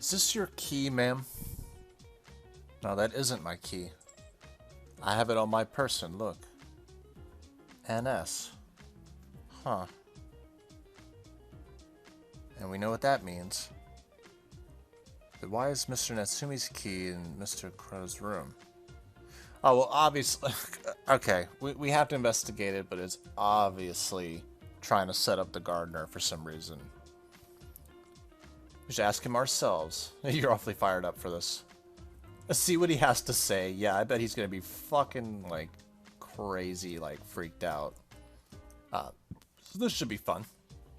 Is this your key, ma'am? No, that isn't my key. I have it on my person, look. NS. Huh. And we know what that means. But why is Mr. Natsumi's key in Mr. Crow's room? Oh, well, obviously... Okay, we have to investigate it, but it's obviously trying to set up the gardener for some reason. We should ask him ourselves. You're awfully fired up for this. Let's see what he has to say. Yeah, I bet he's gonna be fucking, like, crazy, like, freaked out. So this should be fun.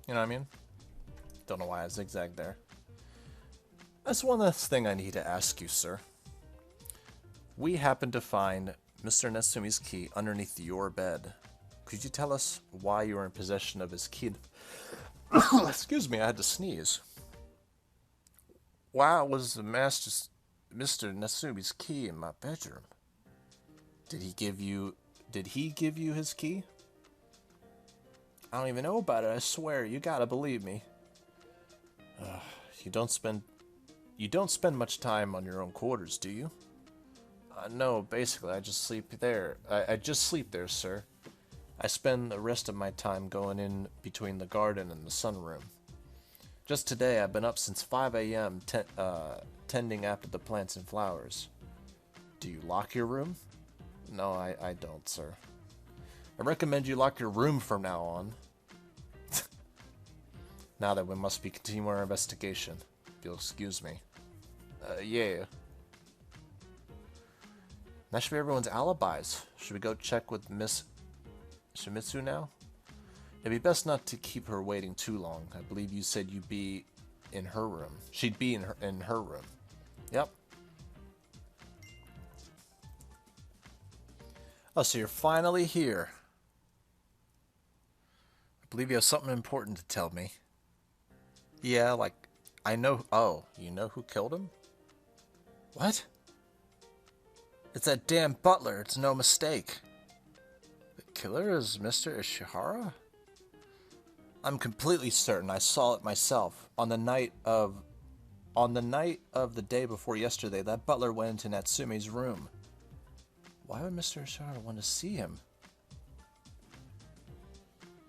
You know what I mean? Don't know why I zigzagged there. That's one last thing I need to ask you, sir. We happened to find Mr. Natsumi's key underneath your bed. Could you tell us why you were in possession of his key? Excuse me, I had to sneeze. Why was Mr. Natsumi's key in my bedroom? Did he give you his key? I don't even know about it, I swear. You gotta believe me. You don't spend much time on your own quarters, do you? No, basically, I just sleep there. I just sleep there, sir. I spend the rest of my time going in between the garden and the sunroom. Just today, I've been up since 5 a.m. Tending after the plants and flowers. Do you lock your room? No, I don't, sir. I recommend you lock your room from now on. Now that we must be continuing our investigation. If you'll excuse me. Yeah. That should be everyone's alibis. Should we go check with Miss Shimizu now? It'd be best not to keep her waiting too long. I believe you said you'd be in her room. She'd be in her room. Yep. Oh, so you're finally here. I believe you have something important to tell me. Yeah, like, I know... Oh, you know who killed him? What? It's that damn butler, it's no mistake. The killer is Mr. Ishihara? I'm completely certain I saw it myself. On the night of the day before yesterday, that butler went into Natsumi's room. Why would Mr. Ishihara want to see him?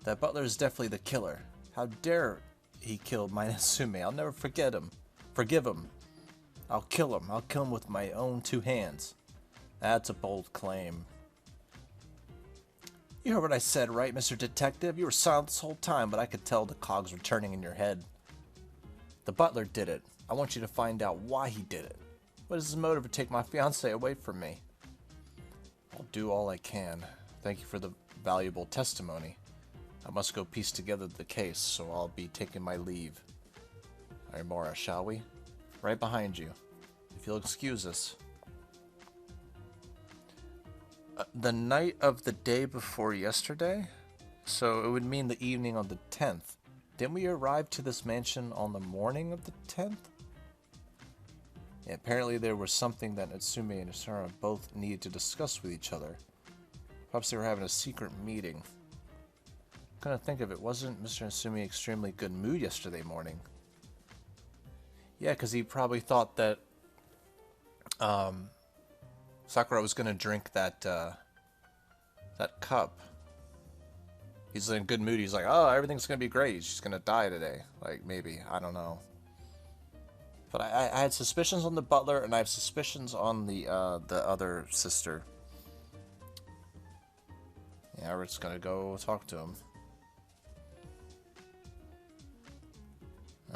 That butler is definitely the killer. How dare he kill my Natsumi? I'll never forgive him. I'll kill him. I'll kill him with my own 2 hands. That's a bold claim. You heard what I said, right, Mr. Detective? You were silent this whole time, but I could tell the cogs were turning in your head. The butler did it. I want you to find out why he did it. What is his motive to take my fiancée away from me? I'll do all I can. Thank you for the valuable testimony. I must go piece together the case, so I'll be taking my leave. Arimura, shall we? Right behind you. If you'll excuse us. The night of the day before yesterday? So it would mean the evening on the 10th. Didn't we arrive to this mansion on the morning of the 10th? Yeah, apparently there was something that Natsumi and Ishihara both needed to discuss with each other. Perhaps they were having a secret meeting. Couldn't think of it. Wasn't Mr. Natsumi extremely good mood yesterday morning? Yeah, because he probably thought that Sakura was gonna drink that cup. He's in a good mood. He's like, oh, everything's gonna be great. She's gonna die today. Like, maybe. I don't know. But I had suspicions on the butler, and I have suspicions on the other sister. Yeah, we're just gonna go talk to him.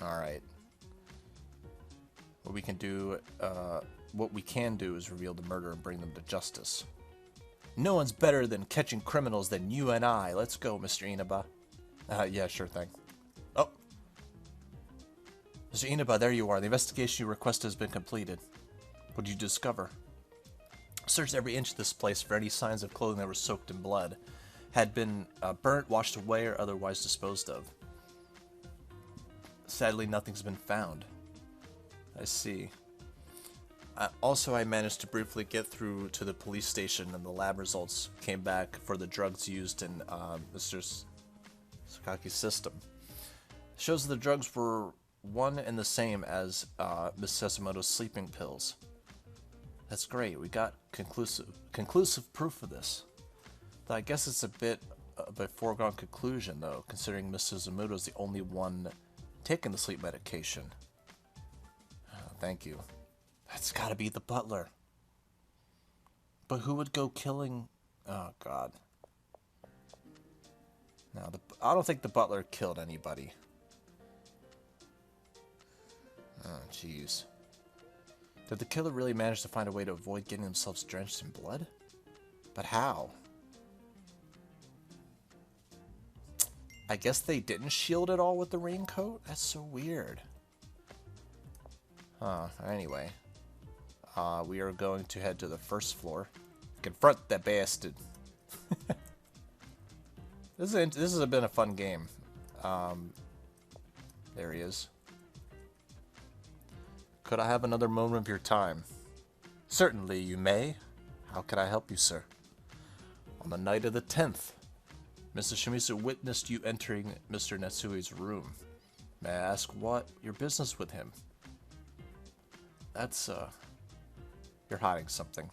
Alright. What we can do is reveal the murder and bring them to justice. No one's better than catching criminals than you and I. Let's go, Mr. Inaba. Yeah, sure thing. Oh. Mr. Inaba, there you are. The investigation you requested has been completed. What did you discover? Searched every inch of this place for any signs of clothing that were soaked in blood. Had been burnt, washed away, or otherwise disposed of. Sadly, nothing's been found. I see. Also, I managed to briefly get through to the police station, and the lab results came back for the drugs used in Mr. Sakaki's system. Shows the drugs were one and the same as Miss Sessimoto's sleeping pills. That's great. We got conclusive proof of this. Though I guess it's a bit of a foregone conclusion, though, considering Miss Sessimoto is the only one taking the sleep medication. Thank you. That's gotta be the butler. But who would go killing... Oh, God. No, I don't think the butler killed anybody. Oh, jeez. Did the killer really manage to find a way to avoid getting themselves drenched in blood? But how? I guess they didn't shield it all with the raincoat? That's so weird. Anyway. We are going to head to the first floor. Confront that bastard. This has been a fun game. There he is. Could I have another moment of your time? Certainly, you may. How can I help you, sir? On the night of the 10th, Mr. Shimizu witnessed you entering Mr. Netsue's room. May I ask what your business with him? That's, you're hiding something.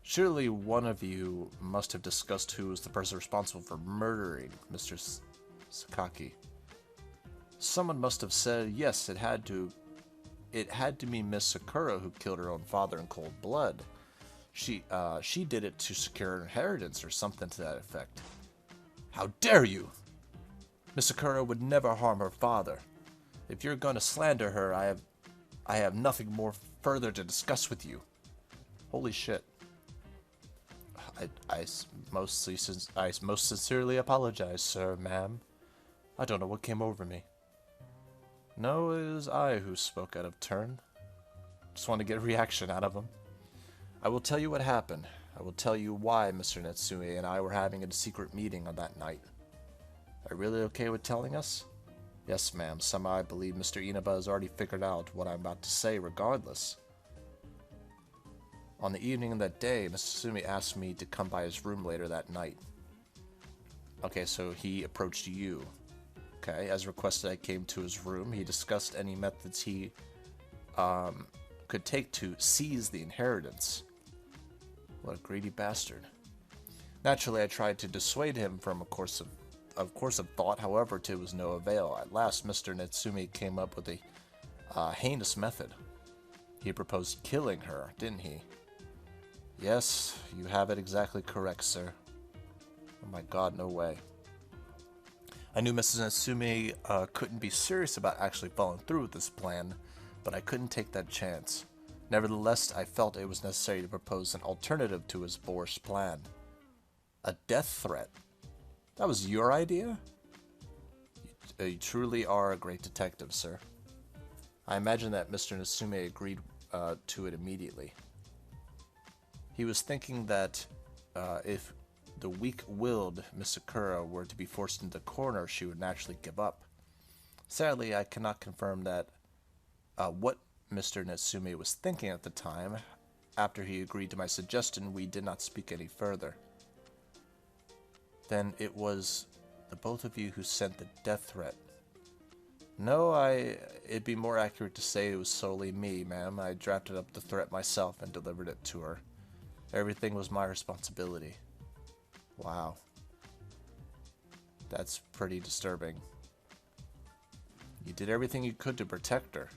Surely one of you must have discussed who was the person responsible for murdering Mr. Sakaki. Someone must have said, yes, it had to be Miss Sakura who killed her own father in cold blood. She did it to secure an inheritance or something to that effect. How dare you! Miss Sakura would never harm her father. If you're going to slander her, I have nothing more further to discuss with you. Holy shit. I most sincerely apologize, sir, ma'am. I don't know what came over me. No, it was I who spoke out of turn. Just want to get a reaction out of him. I will tell you what happened. I will tell you why Mr. Netsue and I were having a secret meeting on that night. Are you really okay with telling us? Yes, ma'am. Somehow I believe Mr. Inaba has already figured out what I'm about to say regardless. On the evening of that day, Mr. Sumi asked me to come by his room later that night. Okay, so he approached you. Okay, as requested, I came to his room. He discussed any methods he could take to seize the inheritance. What a greedy bastard. Naturally, I tried to dissuade him from a course of thought. However, to was no avail. At last, Mr. Netsumi came up with a heinous method. He proposed killing her, didn't he? Yes, you have it exactly correct, sir. Oh my god, no way. I knew Mrs. Natsume couldn't be serious about actually following through with this plan, but I couldn't take that chance. Nevertheless, I felt it was necessary to propose an alternative to his boorish plan. A death threat. That was your idea? You truly are a great detective, sir. I imagine that Mr. Natsume agreed to it immediately. He was thinking that if the weak-willed Miss Sakura were to be forced into the corner, she would naturally give up. Sadly, I cannot confirm that what Mr. Natsume was thinking at the time. After he agreed to my suggestion, we did not speak any further. Then it was the both of you who sent the death threat. No, it'd be more accurate to say it was solely me, ma'am. I drafted up the threat myself and delivered it to her. Everything was my responsibility. Wow. That's pretty disturbing. You did everything you could to protect her.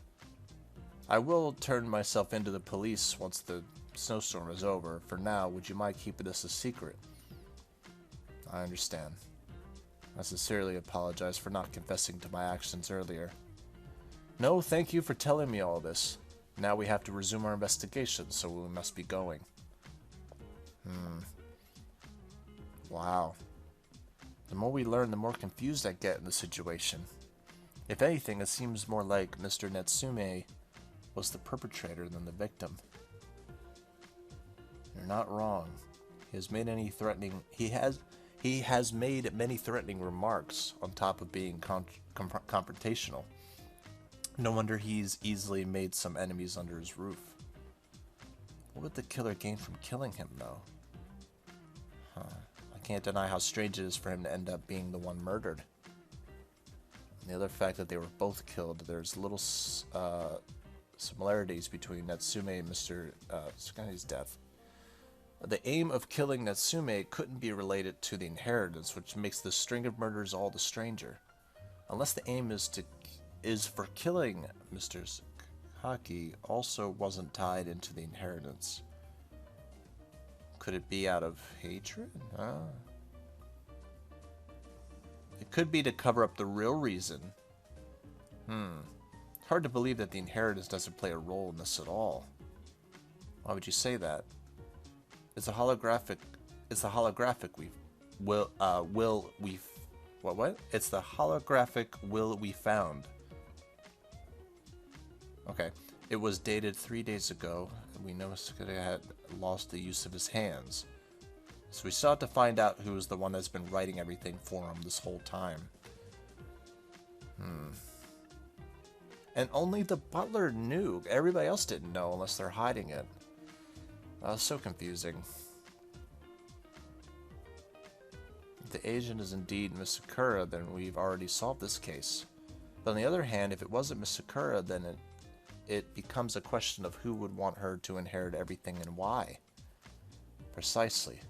I will turn myself into the police once the snowstorm is over. For now, would you mind keeping this a secret? I understand. I sincerely apologize for not confessing to my actions earlier. No, thank you for telling me all this. Now we have to resume our investigation, so we must be going. Wow. The more we learn, the more confused I get in the situation. If anything, it seems more like Mr. Natsume was the perpetrator than the victim. You're not wrong. He has made many threatening remarks on top of being confrontational. No wonder he's easily made some enemies under his roof. What would the killer gain from killing him, though? I can't deny how strange it is for him to end up being the one murdered. The other fact that they were both killed, there's little similarities between Natsume and Mr. Sakaki's death. The aim of killing Natsume couldn't be related to the inheritance, which makes the string of murders all the stranger. Unless the aim is for killing Mr. Sakaki, also wasn't tied into the inheritance. Could it be out of hatred? It could be to cover up the real reason. Hard to believe that the inheritance doesn't play a role in this at all. Why would you say that? It's the holographic It's the holographic will we found. Okay. It was dated 3 days ago, and we know Sakaki had lost the use of his hands. So we sought to find out who was the one that's been writing everything for him this whole time. And only the butler knew. Everybody else didn't know unless they're hiding it. So confusing. If the agent is indeed Miss Sakura, then we've already solved this case. But on the other hand, if it wasn't Miss Sakura, then it becomes a question of who would want her to inherit everything and why. Precisely.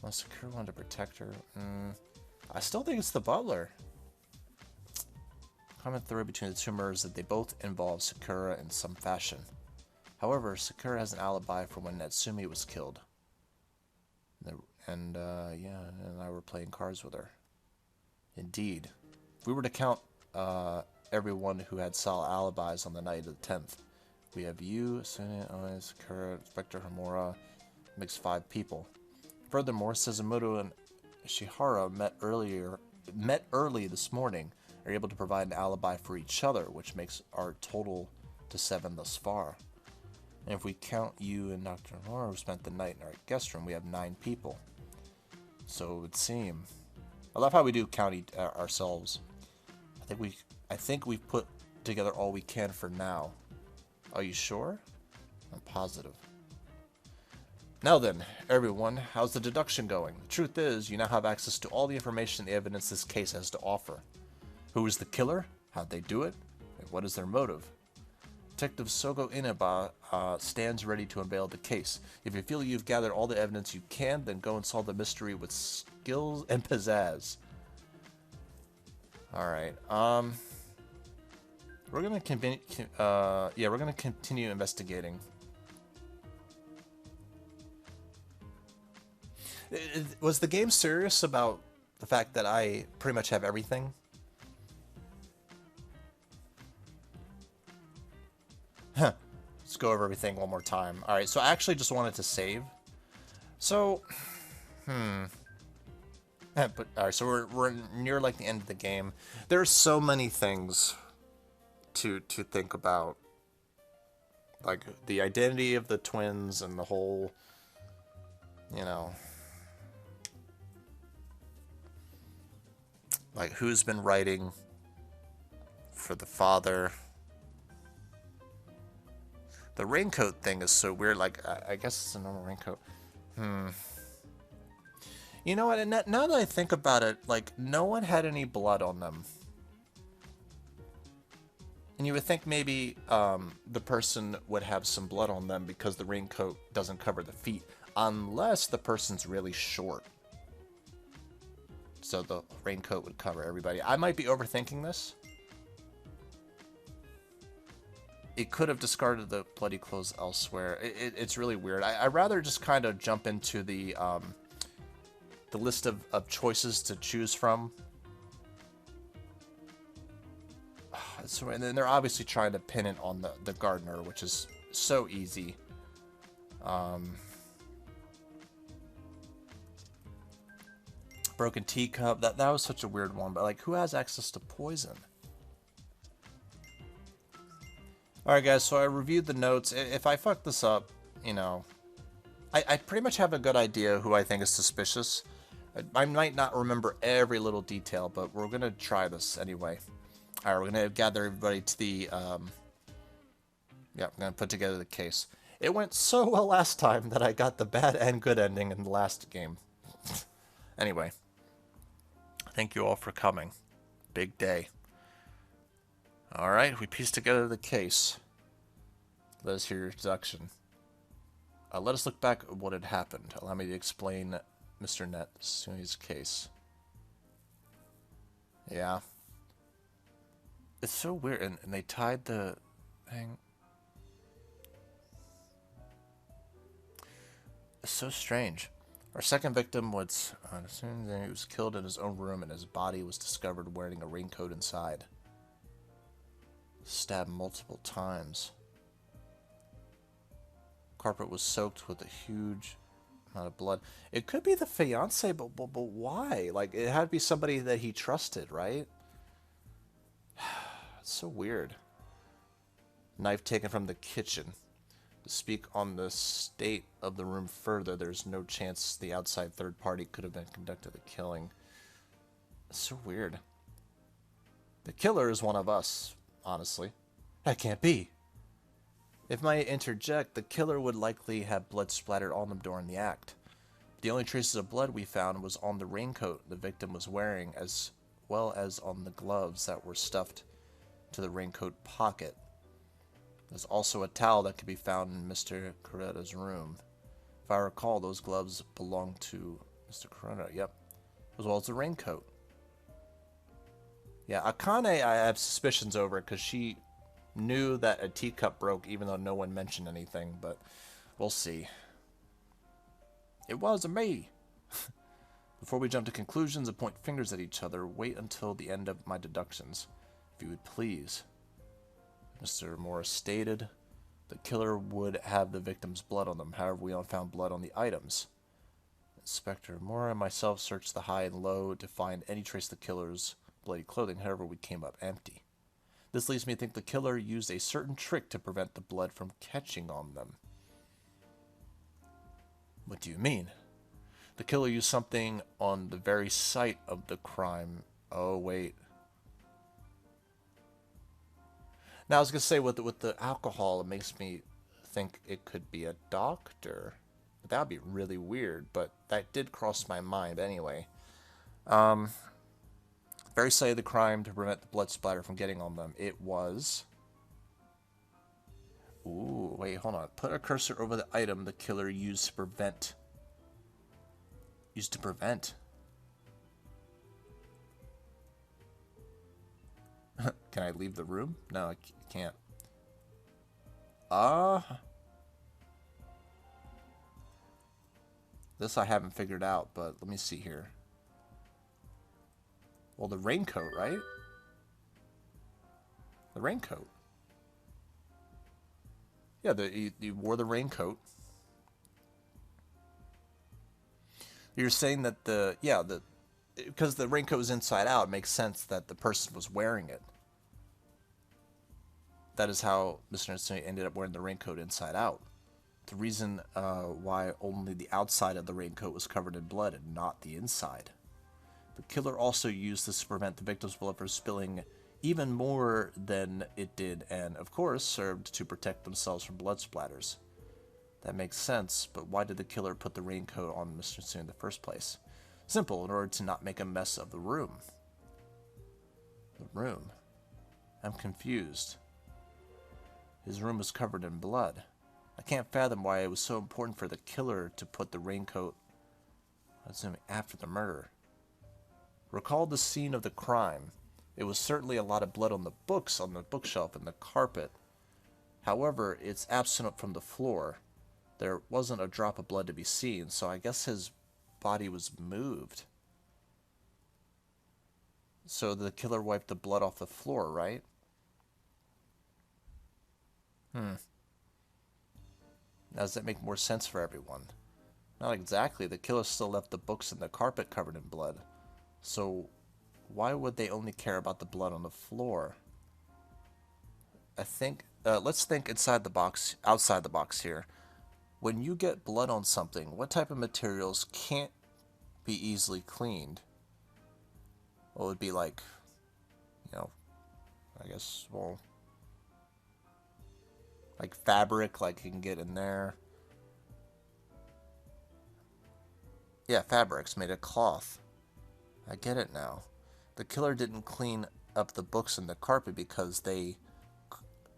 Well, Sakura wanted to protect her. I still think it's the butler. Common thread between the two murders is that they both involve Sakura in some fashion. However, Sakura has an alibi for when Natsume was killed. And I were playing cards with her. Indeed. If we were to count everyone who had solid alibis on the night of the 10th, we have you, Sune, Sakura, Inspector Homura, makes 5 people. Furthermore, Suzumoto and Ishihara met early this morning, are able to provide an alibi for each other, which makes our total to 7 thus far. And if we count you and Dr. Homura, who spent the night in our guest room, we have 9 people. So it would seem. I love how we do count ourselves. I think we've put together all we can for now. Are you sure? I'm positive. Now then, everyone, how's the deduction going? The truth is, you now have access to all the information and the evidence this case has to offer. Who is the killer? How'd they do it? And what is their motive? Detective Sogo Inaba stands ready to unveil the case. If you feel you've gathered all the evidence you can, then go and solve the mystery with skills and pizzazz. Alright, we're gonna continue investigating. Was the game serious about the fact that I pretty much have everything? Let's go over everything one more time. Alright, so I actually just wanted to save. So, but, alright, so we're near like the end of the game. There's so many things to think about. Like the identity of the twins and the whole, you know, like who's been writing for the father. The raincoat thing is so weird. Like, I guess it's a normal raincoat. You know what? Now that I think about it, like, no one had any blood on them. And you would think maybe the person would have some blood on them because the raincoat doesn't cover the feet. Unless the person's really short. So the raincoat would cover everybody. I might be overthinking this. It could have discarded the bloody clothes elsewhere. It's really weird. I'd rather just kind of jump into the list of choices to choose from. So, and then they're obviously trying to pin it on the gardener, which is so easy. Broken teacup. That was such a weird one. But like, who has access to poison? Alright guys, so I reviewed the notes. If I fuck this up, you know, I pretty much have a good idea who I think is suspicious. I might not remember every little detail, but we're gonna try this anyway. Alright, we're gonna gather everybody to the, yeah, I'm gonna put together the case. It went so well last time that I got the bad and good ending in the last game. Anyway. Thank you all for coming. Big day. Alright, we pieced together the case. Let us hear your deduction. Let us look back at what had happened. Allow me to explain Mr. Natsumi's case. Yeah. It's so weird, and they tied the thing. It's so strange. Our second victim was, he was killed in his own room, and his body was discovered wearing a raincoat inside. Stabbed multiple times. Carpet was soaked with a huge amount of blood. It could be the fiance, but why? Like, it had to be somebody that he trusted, right? It's so weird. Knife taken from the kitchen. To speak on the state of the room further, there's no chance the outside third party could have been conducted the killing. It's so weird. The killer is one of us, honestly. That can't be. If I interject, the killer would likely have blood splattered on them during the act. The only traces of blood we found was on the raincoat the victim was wearing, as well as on the gloves that were stuffed to the raincoat pocket. There's also a towel that could be found in Mr. Kuroda's room. If I recall, those gloves belonged to Mr. Kuroda, yep. As well as the raincoat. Yeah, Akane, I have suspicions over because she knew that a teacup broke even though no one mentioned anything, but we'll see. It wasn't me. Before we jump to conclusions and point fingers at each other, wait until the end of my deductions, if you would please. Mr. Morris stated, the killer would have the victim's blood on them. However, we only found blood on the items. Inspector Mora and myself searched the high and low to find any trace of the killer's bloody clothing. However, we came up empty. This leads me to think the killer used a certain trick to prevent the blood from catching on them. What do you mean? The killer used something on the very site of the crime. Oh, wait. Now, I was going to say, with the alcohol, it makes me think it could be a doctor. That would be really weird, but that did cross my mind anyway. Very site of the crime to prevent the blood splatter from getting on them. It was... Ooh, wait, hold on. Put a cursor over the item the killer used to prevent. Can I leave the room? No, I can't. This I haven't figured out, but let me see here. Well, the raincoat, right? The raincoat. Yeah, you wore the raincoat. You're saying that because the raincoat was inside out, it makes sense that the person was wearing it. That is how Mr. Natsumi ended up wearing the raincoat inside out. The reason why only the outside of the raincoat was covered in blood and not the inside. The killer also used this to prevent the victim's blood from spilling even more than it did, and of course served to protect themselves from blood splatters. That makes sense, but why did the killer put the raincoat on Mr. Natsumi in the first place? Simple, in order to not make a mess of the room. The room? I'm confused. His room was covered in blood. I can't fathom why it was so important for the killer to put the raincoat after the murder. Recall the scene of the crime. It was certainly a lot of blood on the books on the bookshelf and the carpet. However, it's absent from the floor. There wasn't a drop of blood to be seen, so I guess his body was moved. So the killer wiped the blood off the floor, right? Now, does that make more sense for everyone? Not exactly. The killer still left the books and the carpet covered in blood. So, why would they only care about the blood on the floor? I think, let's think outside the box here. When you get blood on something, what type of materials can't be easily cleaned? What would be like, I guess, well, like fabric, like you can get in there. Yeah, fabrics made of cloth. I get it now. The killer didn't clean up the books and the carpet because they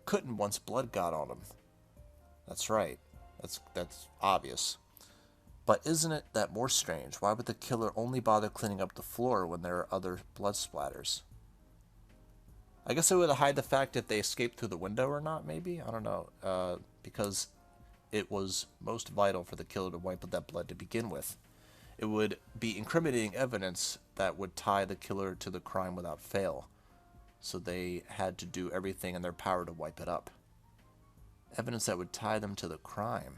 couldn't once blood got on them. That's right. That's obvious. But isn't it that more strange? Why would the killer only bother cleaning up the floor when there are other blood splatters? I guess it would hide the fact if they escaped through the window or not, maybe? I don't know. Because it was most vital for the killer to wipe up that blood to begin with. It would be incriminating evidence that would tie the killer to the crime without fail. So they had to do everything in their power to wipe it up. Evidence that would tie them to the crime.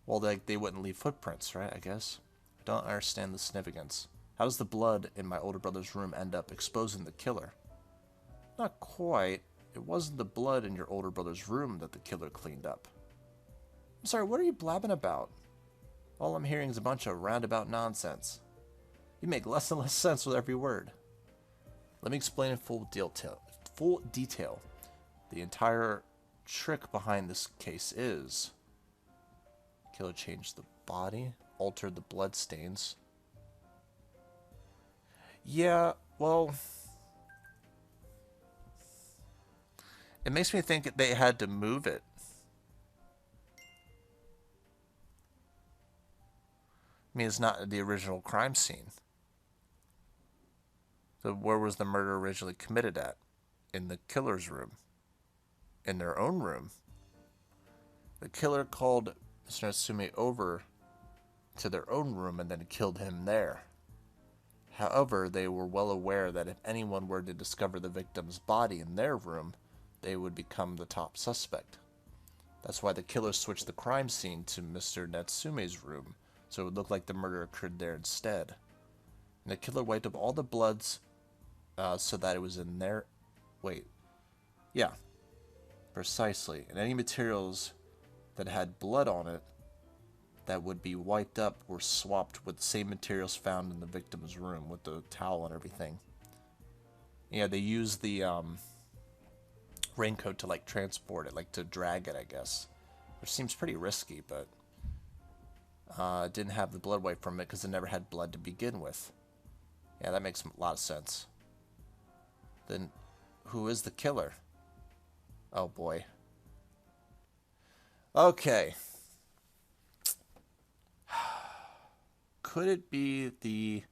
Well, they wouldn't leave footprints, right, I guess? I don't understand the significance. How does the blood in my older brother's room end up exposing the killer? Not quite. It wasn't the blood in your older brother's room that the killer cleaned up. I'm sorry, what are you blabbing about? All I'm hearing is a bunch of roundabout nonsense. You make less and less sense with every word. Let me explain in full detail. The entire trick behind this case is... Killer changed the body, altered the blood stains. Yeah, well... It makes me think they had to move it. I mean, it's not the original crime scene. So where was the murder originally committed at? In the killer's room. In their own room. The killer called Mr. Natsume over to their own room and then killed him there. However, they were well aware that if anyone were to discover the victim's body in their room, they would become the top suspect. That's why the killer switched the crime scene to Mr. Natsume's room, so it would look like the murder occurred there instead. And the killer wiped up all the bloods so that it was in there. Wait. Yeah. Precisely. And any materials that had blood on it that would be wiped up were swapped with the same materials found in the victim's room with the towel and everything. Yeah, they used the raincoat to like transport it, like to drag it, I guess. Which seems pretty risky, but it didn't have the blood wipe from it because it never had blood to begin with. Yeah, that makes a lot of sense. Then who is the killer? Oh boy. Okay. Could it be the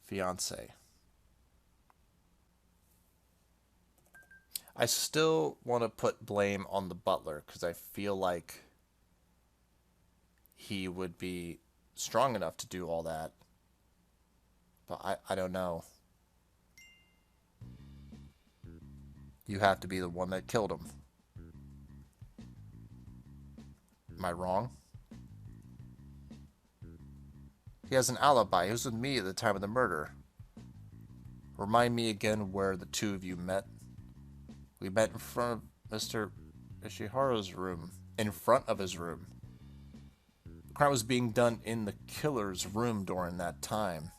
fiance? I still want to put blame on the butler because I feel like he would be strong enough to do all that. But I don't know. You have to be the one that killed him. Am I wrong? He has an alibi. He was with me at the time of the murder. Remind me again where the two of you met. We met in front of Mr. Ishiharu's room. In front of his room. The crime was being done in the killer's room during that time.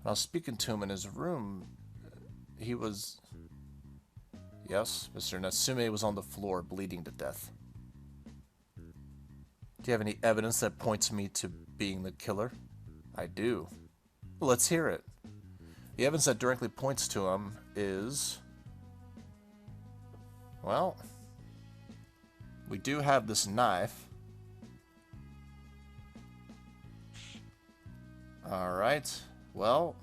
When I was speaking to him in his room, he was... Yes, Mr. Natsume was on the floor, bleeding to death. Do you have any evidence that points me to being the killer? I do. Well, let's hear it. The evidence that directly points to him is... Well, we do have this knife. Alright, well...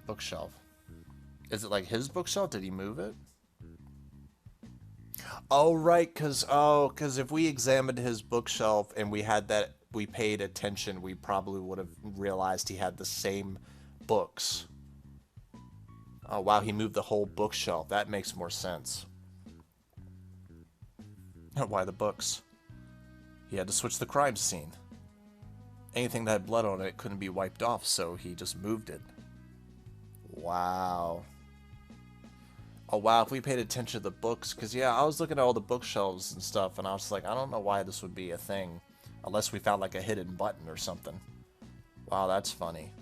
Bookshelf. Is it like his bookshelf? Did he move it? Oh, right, because if we examined his bookshelf and we had that, we paid attention, we probably would have realized he had the same books. Oh, wow, he moved the whole bookshelf. That makes more sense. Why the books? He had to switch the crime scene. Anything that had blood on it couldn't be wiped off, so he just moved it. Wow. Oh, wow, if we paid attention to the books, because, yeah, I was looking at all the bookshelves and stuff, and I was like, I don't know why this would be a thing, unless we found, like, a hidden button or something. Wow, that's funny.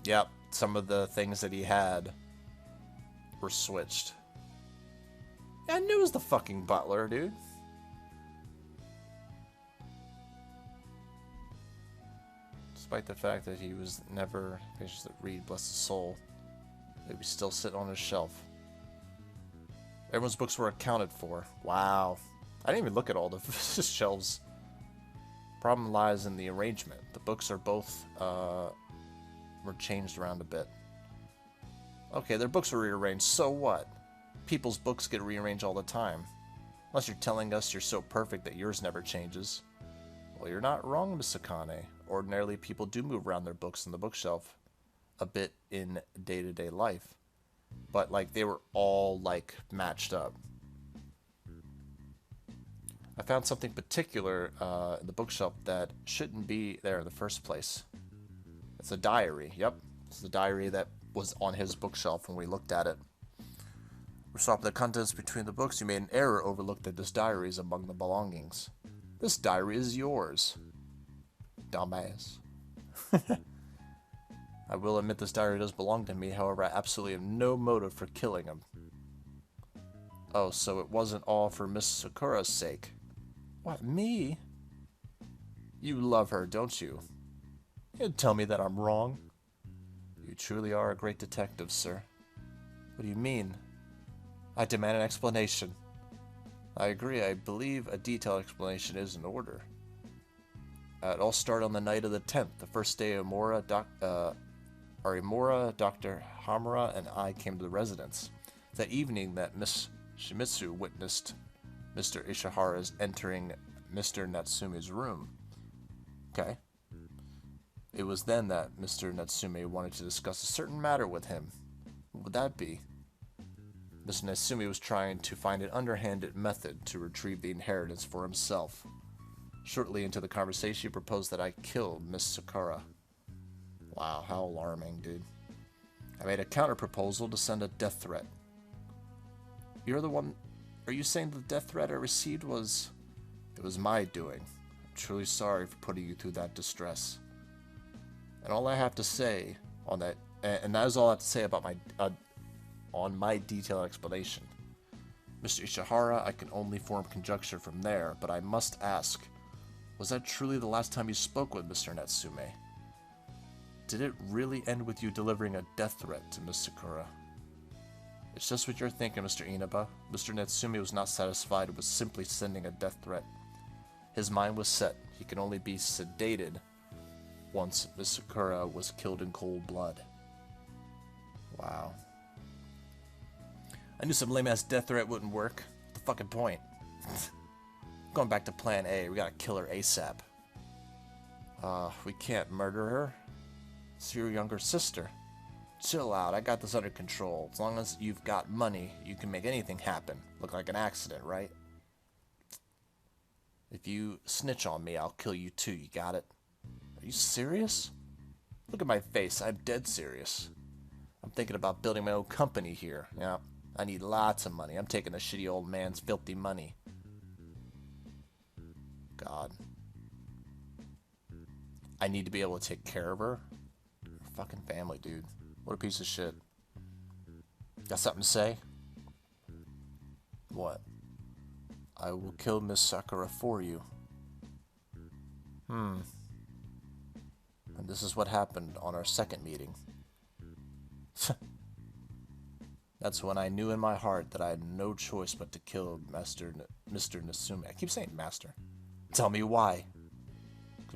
Yep, some of the things that he had were switched. I knew it was the fucking butler, dude. Despite the fact that he was never finished to read, bless his soul, they would still sit on his shelf. Everyone's books were accounted for. Wow. I didn't even look at all the shelves. Problem lies in the arrangement. The books are both, were changed around a bit. Okay, their books were rearranged, so what? People's books get rearranged all the time. Unless you're telling us you're so perfect that yours never changes. Well, you're not wrong, Miss Sakane. Ordinarily, people do move around their books on the bookshelf a bit in day-to-day life. But, like, they were all, like, matched up. I found something particular in the bookshelf that shouldn't be there in the first place. It's a diary. Yep, it's the diary that was on his bookshelf when we looked at it. We swapped the contents between the books. You made an error, overlooked that this diary is among the belongings. This diary is yours. Dumbass. I will admit this diary does belong to me, however, I absolutely have no motive for killing him. Oh, so it wasn't all for Miss Sakura's sake. What, me? You love her, don't you? You tell me that I'm wrong. You truly are a great detective, sir. What do you mean? I demand an explanation. I agree, I believe a detailed explanation is in order. It all started on the night of the 10th, the first day Amora, Dr. Hamura, and I came to the residence. That evening that Miss Shimizu witnessed Mr. Ishihara's entering Mr. Natsume's room. Okay. It was then that Mr. Natsume wanted to discuss a certain matter with him. What would that be? Mr. Natsume was trying to find an underhanded method to retrieve the inheritance for himself. Shortly into the conversation, he proposed that I kill Miss Sakura. Wow, how alarming, dude. I made a counter-proposal to send a death threat. You're the one... Are you saying the death threat I received was... It was my doing. I'm truly sorry for putting you through that distress. And all I have to say on that... And that is all I have to say about my... on my detailed explanation. Mr. Ishihara, I can only form conjecture from there, but I must ask... Was that truly the last time you spoke with Mr. Natsume? Did it really end with you delivering a death threat to Miss Sakura? It's just what you're thinking, Mr. Inaba. Mr. Natsume was not satisfied with simply sending a death threat. His mind was set. He could only be sedated once Miss Sakura was killed in cold blood. Wow. I knew some lame-ass death threat wouldn't work. What's the fucking point? Going back to plan A, we gotta kill her ASAP. We can't murder her. It's your younger sister. Chill out, I got this under control. As long as you've got money, you can make anything happen. Look like an accident, right? If you snitch on me, I'll kill you too, you got it? Are you serious? Look at my face, I'm dead serious. I'm thinking about building my own company here. Yeah, I need lots of money. I'm taking the shitty old man's filthy money. God. I need to be able to take care of her. Her fucking family, dude. What a piece of shit. Got something to say? What? I will kill Miss Sakura for you. And this is what happened on our second meeting. That's when I knew in my heart that I had no choice but to kill Mr. Natsume. I keep saying master. Tell me why.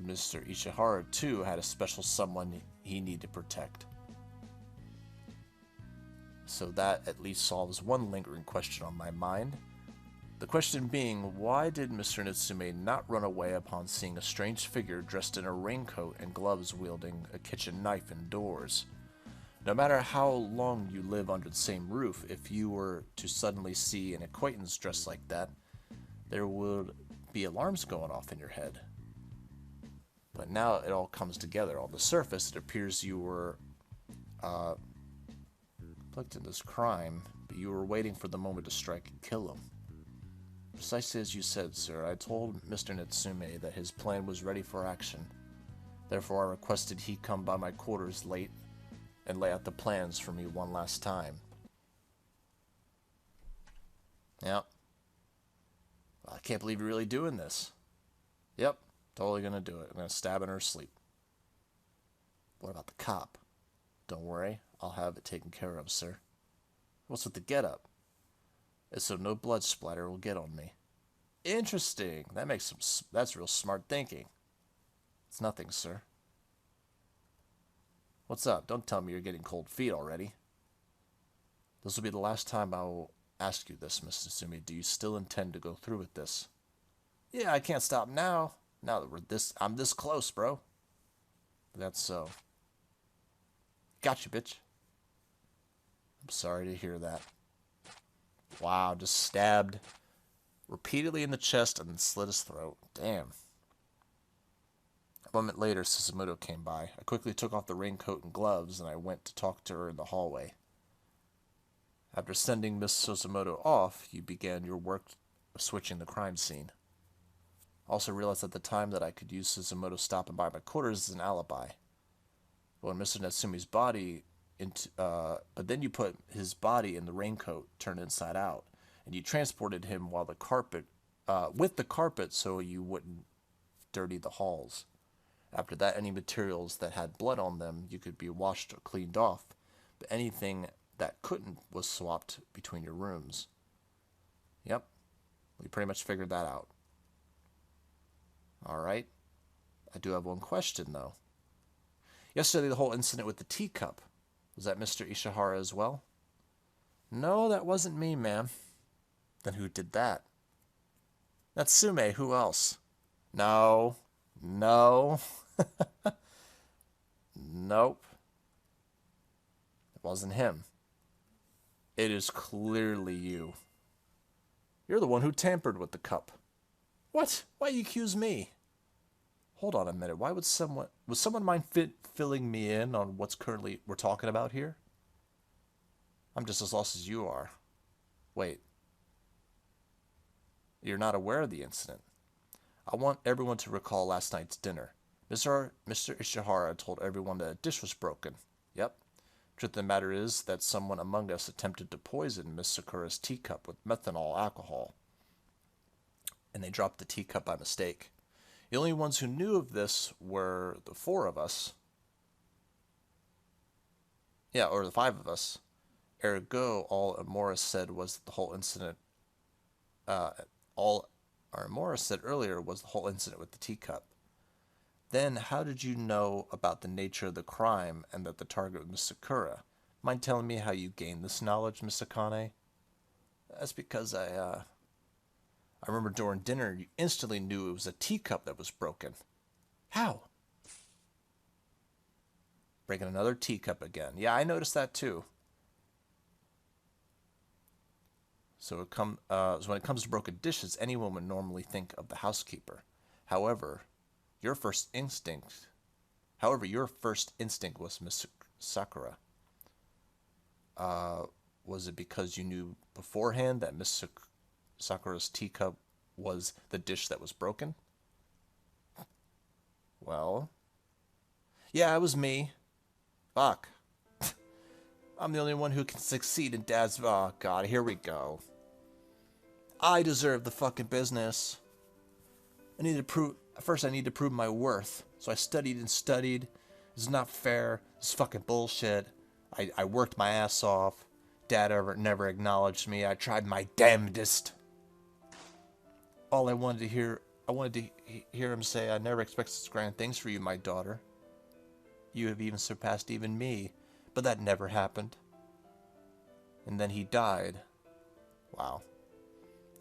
Mr. Ishihara, too, had a special someone he needed to protect. So that at least solves one lingering question on my mind. The question being, why did Mr. Natsume not run away upon seeing a strange figure dressed in a raincoat and gloves wielding a kitchen knife indoors? No matter how long you live under the same roof, if you were to suddenly see an acquaintance dressed like that, there would be alarms going off in your head. But now it all comes together. On the surface, it appears you were conflicted in this crime, but you were waiting for the moment to strike and kill him. Precisely as you said, sir, I told Mr. Natsume that his plan was ready for action. Therefore, I requested he come by my quarters late and lay out the plans for me one last time. Yeah. I can't believe you're really doing this. Yep, totally gonna do it. I'm gonna stab in her sleep. What about the cop? Don't worry, I'll have it taken care of, sir. What's with the get-up? It's so no blood splatter will get on me. Interesting. That's real smart thinking. It's nothing, sir. What's up? Don't tell me you're getting cold feet already. This will be the last time I will ask you this, Miss Natsumi. Do you still intend to go through with this? Yeah, I can't stop now. Now that I'm this close, bro. That's so. Gotcha, bitch. I'm sorry to hear that. Wow, just stabbed repeatedly in the chest and then slit his throat. Damn. A moment later, Suzumoto came by. I quickly took off the raincoat and gloves, and I went to talk to her in the hallway. After sending Miss Suzumoto off, you began your work of switching the crime scene. I also realized at the time that I could use Suzumoto stopping by my quarters as an alibi. But when Mr. Natsumi's body but then you put his body in the raincoat turned inside out, and you transported him with the carpet so you wouldn't dirty the halls. After that, any materials that had blood on them you could be washed or cleaned off, but anything that couldn't was swapped between your rooms. Yep, we pretty much figured that out. Alright, I do have one question though. Yesterday, the whole incident with the teacup, was that Mr. Ishihara as well? No, that wasn't me, ma'am. Then who did that? Natsume, who else? No. Nope. It wasn't him. It is clearly you. You're the one who tampered with the cup. What? Why you accuse me? Hold on a minute. Would someone mind filling me in on what's currently we're talking about here? I'm just as lost as you are. Wait. You're not aware of the incident. I want everyone to recall last night's dinner. Mr. Ishihara told everyone that a dish was broken. Yep. Truth of the matter is that someone among us attempted to poison Miss Sakura's teacup with methanol alcohol, and they dropped the teacup by mistake. The only ones who knew of this were the four of us. Yeah, or the five of us. Ergo, all Amora said was the whole incident. All Amora said earlier was the whole incident with the teacup. Then, how did you know about the nature of the crime and that the target was Miss Sakura? Mind telling me how you gained this knowledge, Miss Akane? That's because I remember during dinner you instantly knew it was a teacup that was broken. How? Breaking another teacup again. Yeah, I noticed that too. So when it comes to broken dishes, anyone would normally think of the housekeeper. However, your first instinct was Miss Sakura. Was it because you knew beforehand that Miss Sakura's teacup was the dish that was broken? Well, yeah, it was me. Fuck. I'm the only one who can succeed in Dad's... Oh, God, here we go. I deserve the fucking business. I need to prove my worth. So I studied and studied. It's not fair. It's fucking bullshit. I worked my ass off. Dad never acknowledged me. I tried my damnedest. I wanted to hear him say, I never expected such grand things for you, my daughter. You have even surpassed even me. But that never happened. And then he died. Wow.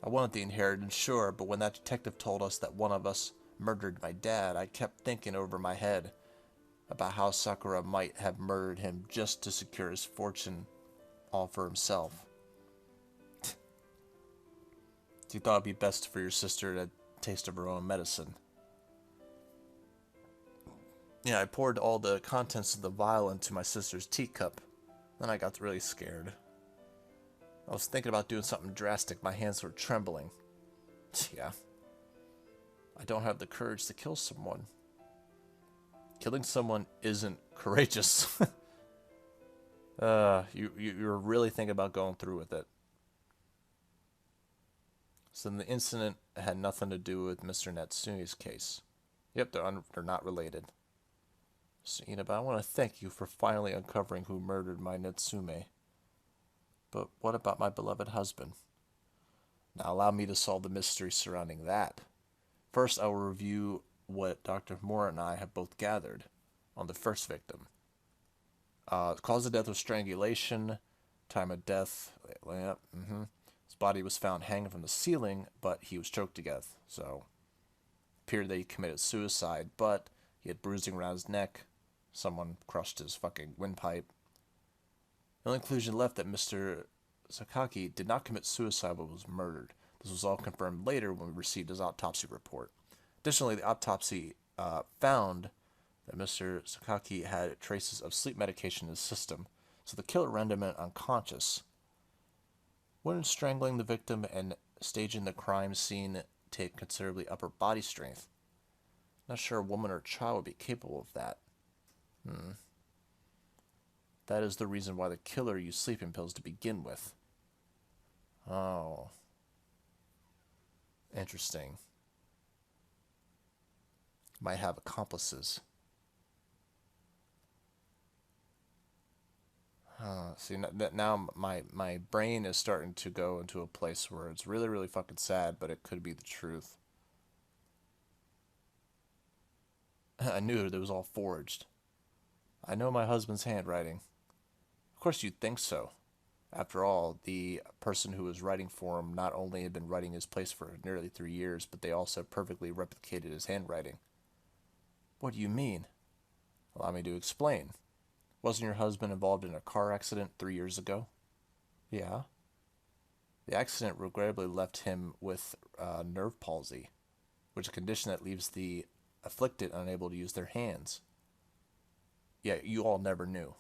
I wanted the inheritance, sure, but when that detective told us that one of us murdered my dad, I kept thinking over my head about how Sakura might have murdered him just to secure his fortune all for himself. You thought it'd be best for your sister to taste of her own medicine. Yeah, I poured all the contents of the vial into my sister's teacup. Then I got really scared. I was thinking about doing something drastic. My hands were trembling. Yeah. I don't have the courage to kill someone. Killing someone isn't courageous. You're really thinking about going through with it. So then the incident had nothing to do with Mr. Natsume's case. Yep, they're not related. So, Inaba, I want to thank you for finally uncovering who murdered my Natsume. But what about my beloved husband? Now allow me to solve the mystery surrounding that. First, I will review what Dr. Mora and I have both gathered on the first victim. Cause of death was strangulation. Time of death, his body was found hanging from the ceiling, but he was choked to death. So, appeared that he committed suicide, but he had bruising around his neck. Someone crushed his fucking windpipe. The only conclusion left that Mr. Sakaki did not commit suicide but was murdered. This was all confirmed later when we received his autopsy report. Additionally, the autopsy found that Mr. Sakaki had traces of sleep medication in his system, so the killer rendered him unconscious. Wouldn't strangling the victim and staging the crime scene take considerably upper body strength? Not sure a woman or a child would be capable of that. That is the reason why the killer used sleeping pills to begin with. Oh. Interesting. Might have accomplices. See, now my brain is starting to go into a place where it's really, really fucking sad, but it could be the truth. I knew it was all forged. I know my husband's handwriting. Of course you'd think so. After all, the person who was writing for him not only had been writing his place for nearly 3 years, but they also perfectly replicated his handwriting. What do you mean? Allow me to explain. Wasn't your husband involved in a car accident 3 years ago? Yeah. The accident regrettably left him with nerve palsy, which is a condition that leaves the afflicted unable to use their hands. Yeah, you all never knew.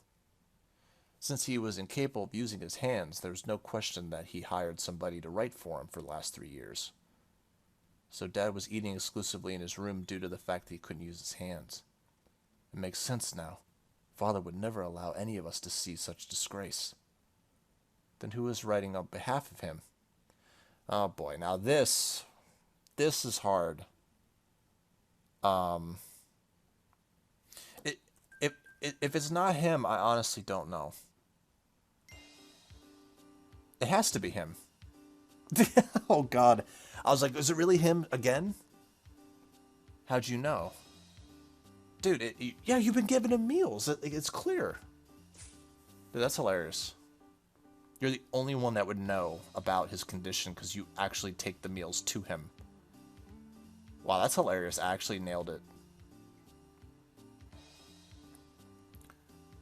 Since he was incapable of using his hands, there's no question that he hired somebody to write for him for the last 3 years. So Dad was eating exclusively in his room due to the fact that he couldn't use his hands. It makes sense now. Father would never allow any of us to see such disgrace. Then who is writing on behalf of him? Oh boy, now this is hard. If it's not him, I honestly don't know. It has to be him. Oh God, I was like, is it really him again? How'd you know? Dude, yeah, you've been giving him meals. It's clear. Dude, that's hilarious. You're the only one that would know about his condition because you actually take the meals to him. Wow, that's hilarious. I actually nailed it.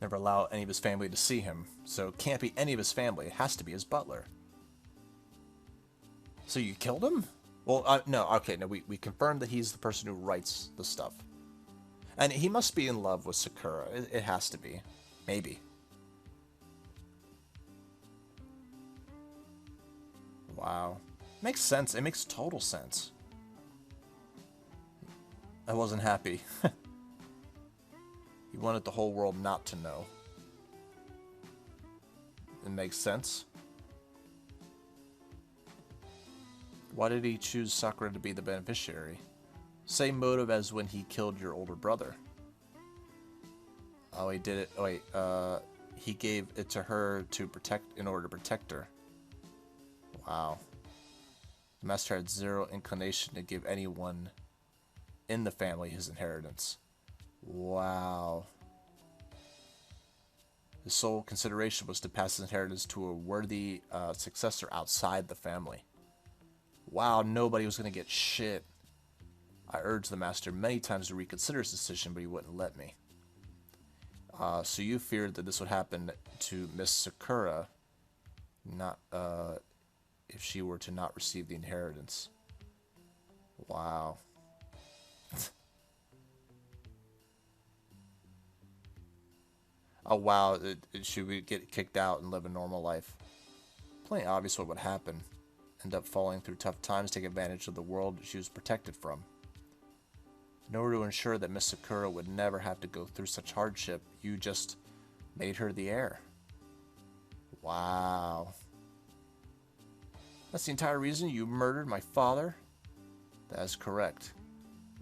Never allow any of his family to see him, so it can't be any of his family. It has to be his butler. So you killed him? Well, no, okay, no, we confirmed that he's the person who writes the stuff. And he must be in love with Sakura. It has to be. Maybe. Wow. Makes sense. It makes total sense. I wasn't happy. He wanted the whole world not to know. It makes sense. Why did he choose Sakura to be the beneficiary? Same motive as when he killed your older brother. Oh, he did it. Oh, wait, he gave it to her to protect, in order to protect her. Wow. The master had zero inclination to give anyone in the family his inheritance. Wow. His sole consideration was to pass his inheritance to a worthy successor outside the family. Wow, nobody was going to get shit. I urged the master many times to reconsider his decision, but he wouldn't let me. So you feared that this would happen to Miss Sakura, not if she were to not receive the inheritance. Wow. Oh wow, she would get kicked out and live a normal life. Plain obvious what would happen. End up falling through tough times, take advantage of the world she was protected from. In order to ensure that Miss Sakura would never have to go through such hardship, you just made her the heir. Wow. That's the entire reason you murdered my father? That is correct.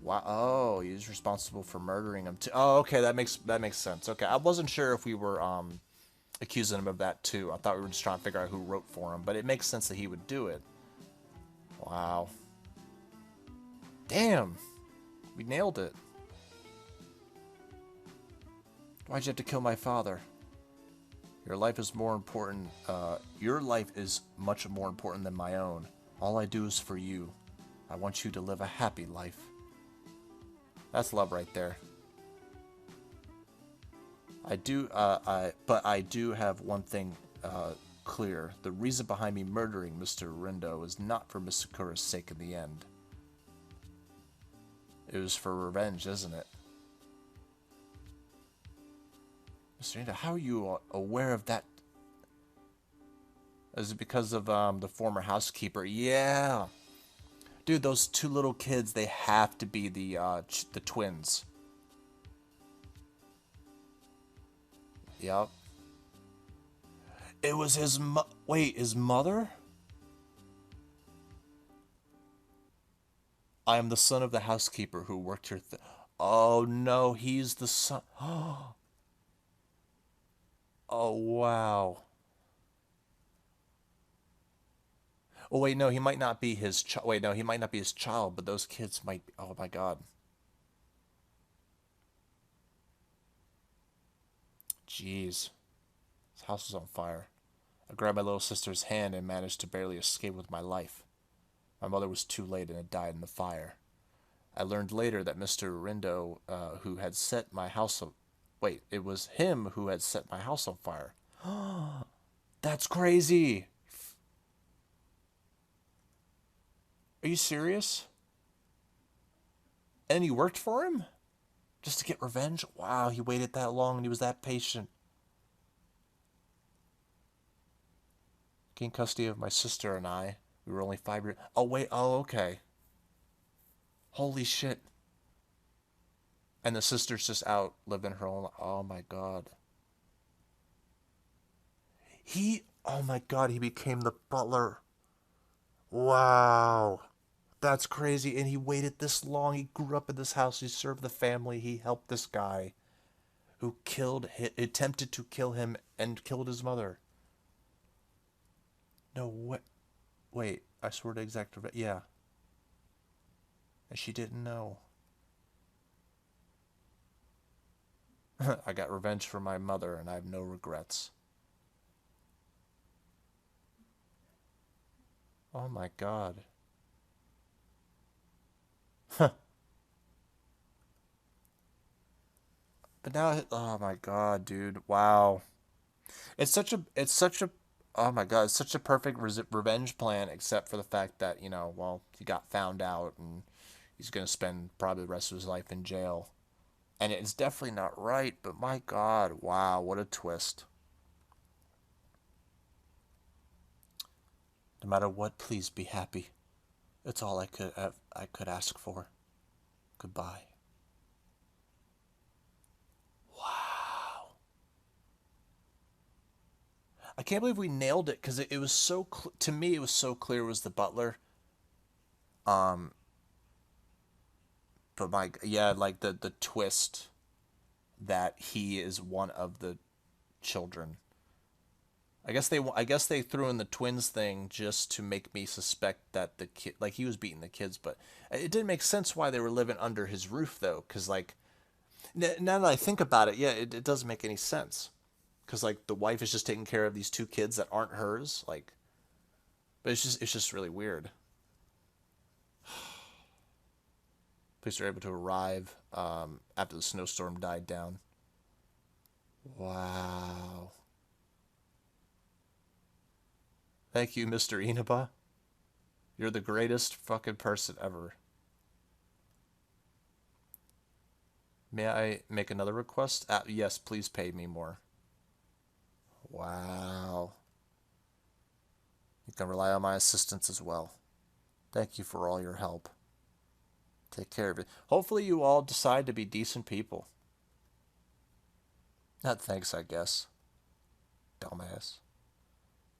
Wow. Oh, he's responsible for murdering him too. Oh, okay, that makes sense. Okay, I wasn't sure if we were accusing him of that too. I thought we were just trying to figure out who wrote for him, but it makes sense that he would do it. Wow. Damn. We nailed it. Why'd you have to kill my father? Your life is more important. Your life is much more important than my own. All I do is for you. I want you to live a happy life. That's love right there. But I do have one thing clear. The reason behind me murdering Mr. Rindo is not for Miss Sakura's sake in the end. It was for revenge, isn't it? Mr. Rindo, how are you aware of that? Is it because of the former housekeeper? Yeah. Dude, those two little kids, they have to be the twins. Yep. It was his wait, his mother? I am the son of the housekeeper who worked here. Oh no, he's the son. Oh wow. Oh wait, no, he might not be his child. Wait, no, he might not be his child, but those kids might be. Oh my god. Jeez. His house is on fire. I grabbed my little sister's hand and managed to barely escape with my life. My mother was too late and had died in the fire. I learned later that Mr. Rindo, who had set my house on... Wait, it was him who had set my house on fire. That's crazy! Are you serious? And you worked for him? Just to get revenge? Wow, he waited that long and he was that patient. Gained custody of my sister and I. We were only 5 years... Oh, wait. Oh, okay. Holy shit. And the sister's just out living her own life. Oh, my God. Oh, my God, he became the butler. Wow. That's crazy. And he waited this long. He grew up in this house. He served the family. He helped this guy who attempted to kill him and killed his mother. No, what? Wait, I swear to exact... Yeah. And she didn't know. I got revenge for my mother, and I have no regrets. Oh my god. But now, oh my god, dude. Wow. Oh my god, it's such a perfect revenge plan, except for the fact that, well, he got found out and he's going to spend probably the rest of his life in jail. And it's definitely not right, but my god, wow, what a twist. No matter what, please be happy. It's all I could ask for. Goodbye. Wow. I can't believe we nailed it, because it was so to me, it was so clear it was the butler. But yeah, like the twist that he is one of the children. I guess they threw in the twins thing just to make me suspect that the kid, like, he was beating the kids, but it didn't make sense why they were living under his roof though, because like now that I think about it, yeah, it doesn't make any sense, because like the wife is just taking care of these two kids that aren't hers, like, but it's just really weird. Police are able to arrive after the snowstorm died down. Wow. Thank you, Mr. Inaba. You're the greatest fucking person ever. May I make another request? Yes, please pay me more. Wow. You can rely on my assistance as well. Thank you for all your help. Take care of it. Hopefully you all decide to be decent people. Not thanks, I guess. Dumbass.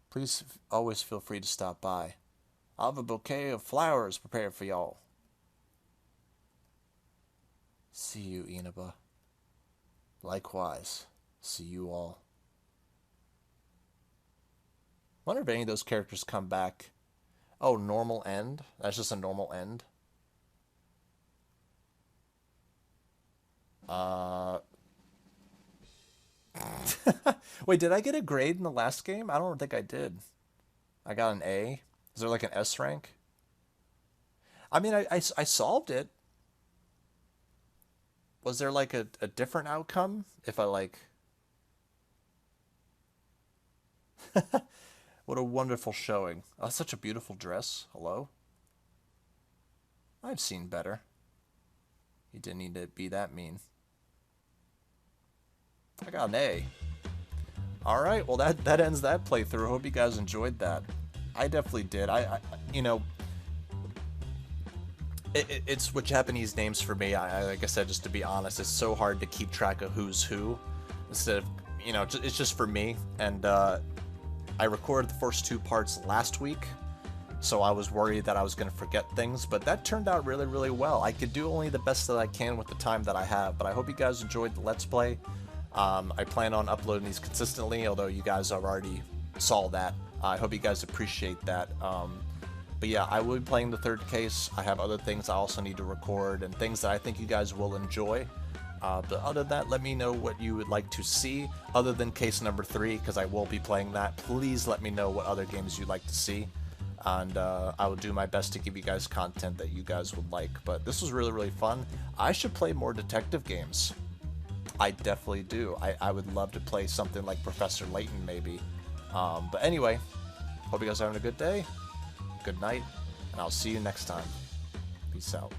Please always feel free to stop by. I'll have a bouquet of flowers prepared for y'all. See you, Inaba. Likewise. See you all. Wonder if any of those characters come back. Oh, normal end? That's just a normal end? Wait, did I get a grade in the last game? I don't think I did. I got an A. Is there like an S rank? I mean, I solved it. Was there like a different outcome if I like... What a wonderful showing. Oh, that's such a beautiful dress. Hello? I've seen better. You didn't need to be that mean. I got an A. Alright, well that ends that playthrough. Hope you guys enjoyed that. I definitely did. You know, it's with Japanese names for me. Like I said, just to be honest, it's so hard to keep track of who's who. Instead of, you know, it's just for me. And I recorded the first 2 parts last week, so I was worried that I was going to forget things, but that turned out really, really well. I could do only the best that I can with the time that I have, but I hope you guys enjoyed the Let's Play. I plan on uploading these consistently, although you guys have already saw that. I hope you guys appreciate that. But yeah, I will be playing the 3rd case. I have other things I also need to record and things that I think you guys will enjoy. But other than that, let me know what you would like to see other than case number 3, because I will be playing that. Please let me know what other games you'd like to see, and I will do my best to give you guys content that you guys would like. But this was really, really fun. I should play more detective games. I definitely do. I would love to play something like Professor Layton, maybe. But anyway, hope you guys are having a good day, good night, and I'll see you next time. Peace out.